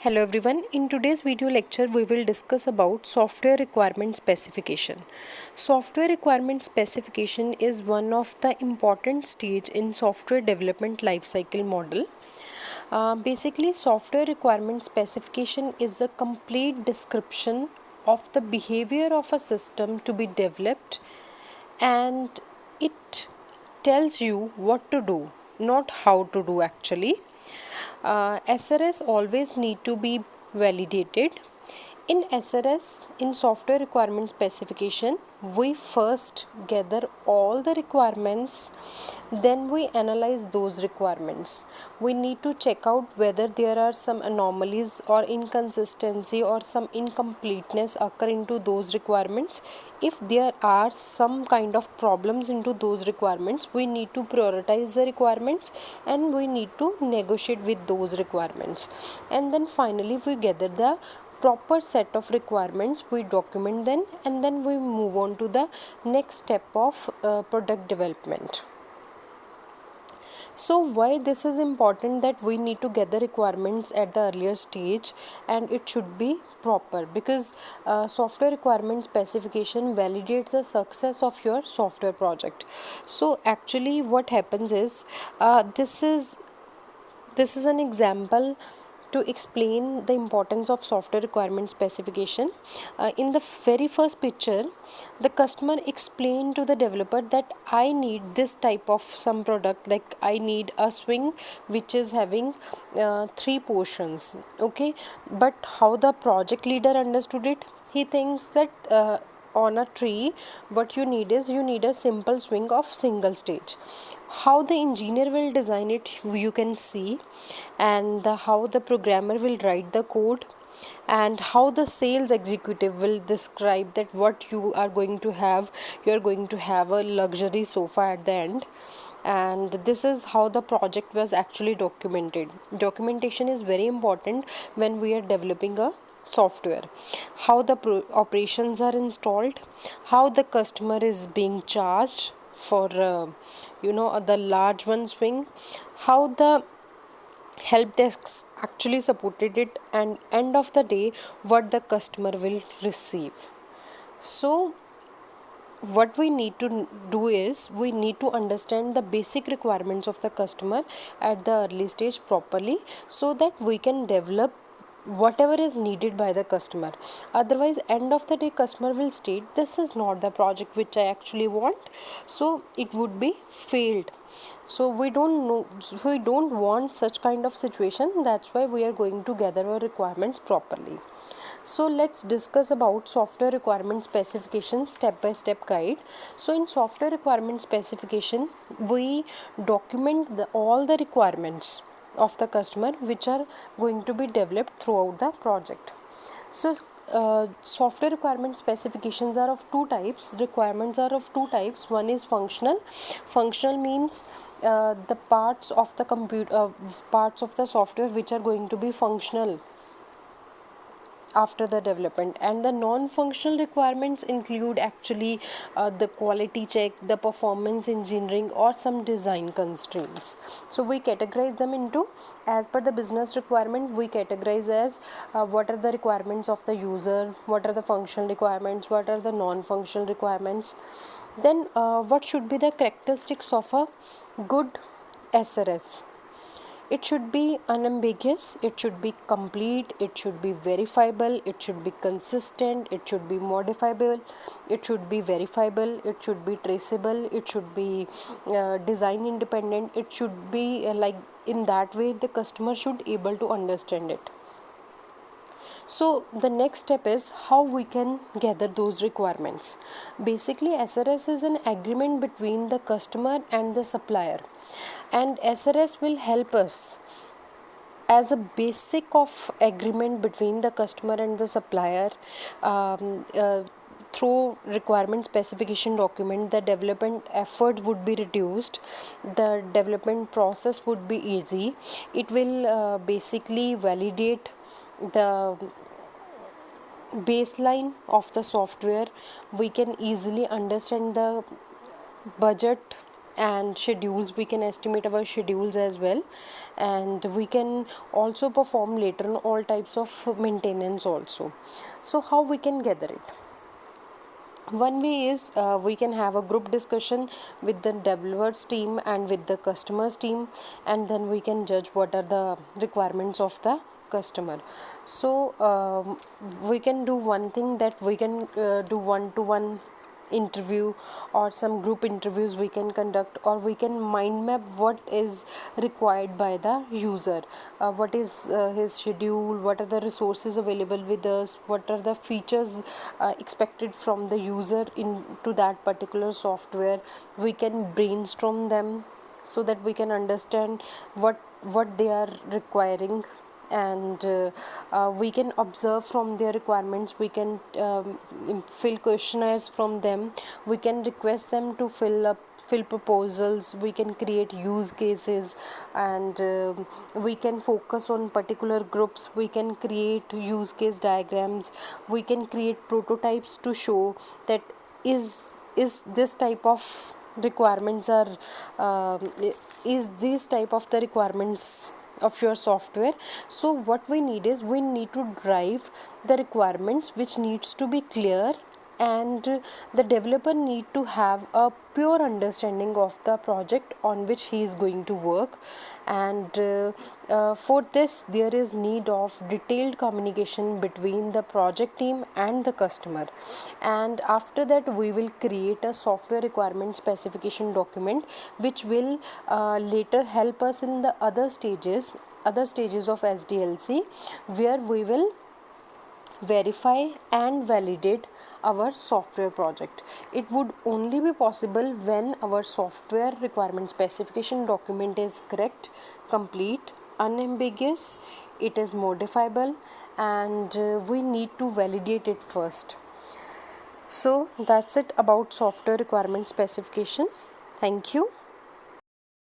Hello everyone. In today's video lecture we will discuss about software requirement specification. Software requirement specification is one of the important stage in software development lifecycle model. Basically, software requirement specification is a complete description of the behavior of a system to be developed, and it tells you what to do, not how to do actually. SRS always need to be validated. In SRS, in software requirement specification, we first gather all the requirements, then we analyze those requirements. We need to check out whether there are some anomalies or inconsistency or some incompleteness occur into those requirements. If there are some kind of problems into those requirements, we need to prioritize the requirements and we need to negotiate with those requirements. And then finally we gather the proper set of requirements, we document them, and then we move on to the next step of product development. So why this is important, that we need to get the requirements at the earlier stage and it should be proper, because software requirement specification validates the success of your software project. So actually what happens is, this is an example to explain the importance of software requirement specification. In the very first picture, the customer explained to the developer that I need this type of some product, like I need a swing which is having three portions. Okay, but how the project leader understood it, he thinks that on a tree what you need is, you need a simple swing of single stage. How the engineer will design it you can see, and how the programmer will write the code, and how the sales executive will describe that what you are going to have. You are going to have a luxury sofa at the end, and this is how the project was actually documented. Documentation is very important when we are developing a software. How the operations are installed, how the customer is being charged for the large one swing, how the help desks actually supported it, and end of the day what the customer will receive. So what we need to do is, we need to understand the basic requirements of the customer at the early stage properly, so that we can develop whatever is needed by the customer. Otherwise end of the day customer will state this is not the project which I actually want, so it would be failed. So we don't want such kind of situation. That's why we are going to gather our requirements properly. So let's discuss about software requirement specification step by step guide. So in software requirement specification, we document all the requirements of the customer which are going to be developed throughout the project. So software requirement specifications are of two types. Requirements are of two types. One is functional. Functional means the parts of the parts of the software which are going to be functional after the development. And the non-functional requirements include actually the quality check, the performance engineering, or some design constraints. So we categorize them into, as per the business requirement, we categorize as what are the requirements of the user, what are the functional requirements, what are the non-functional requirements. Then what should be the characteristics of a good SRS. It should be unambiguous, it should be complete, it should be verifiable, it should be consistent, it should be modifiable, it should be verifiable, it should be traceable, it should be design independent, it should be like in that way the customer should able to understand it. So the next step is how we can gather those requirements. Basically, SRS is an agreement between the customer and the supplier, and SRS will help us as a basic of agreement between the customer and the supplier. Through requirement specification document, the development effort would be reduced, the development process would be easy. It will basically validate the baseline of the software. We can easily understand the budget and schedules. We can estimate our schedules as well, and we can also perform later on all types of maintenance also. So how we can gather it? One way is we can have a group discussion with the developers team and with the customers team, and then we can judge what are the requirements of the customer. So we can do one thing, that we can do one to one interview or some group interviews we can conduct, or we can mind map what is required by the user, what is his schedule, what are the resources available with us, what are the features expected from the user into that particular software. We can brainstorm them so that we can understand what they are requiring, and we can observe from their requirements. We can fill questionnaires from them. We can request them to fill proposals. We can create use cases, and we can focus on particular groups. We can create use case diagrams. We can create prototypes to show that is this type of requirements are is this type of the requirements of your software. So what we need is, we need to drive the requirements which needs to be clear, and the developer need to have a pure understanding of the project on which he is going to work. And for this there is need of detailed communication between the project team and the customer. And after that we will create a software requirement specification document, which will later help us in the other stages of SDLC, where we will verify and validate our software project. It would only be possible when our software requirement specification document is correct, complete, unambiguous, it is modifiable, and we need to validate it first. So that's it about software requirement specification. Thank you.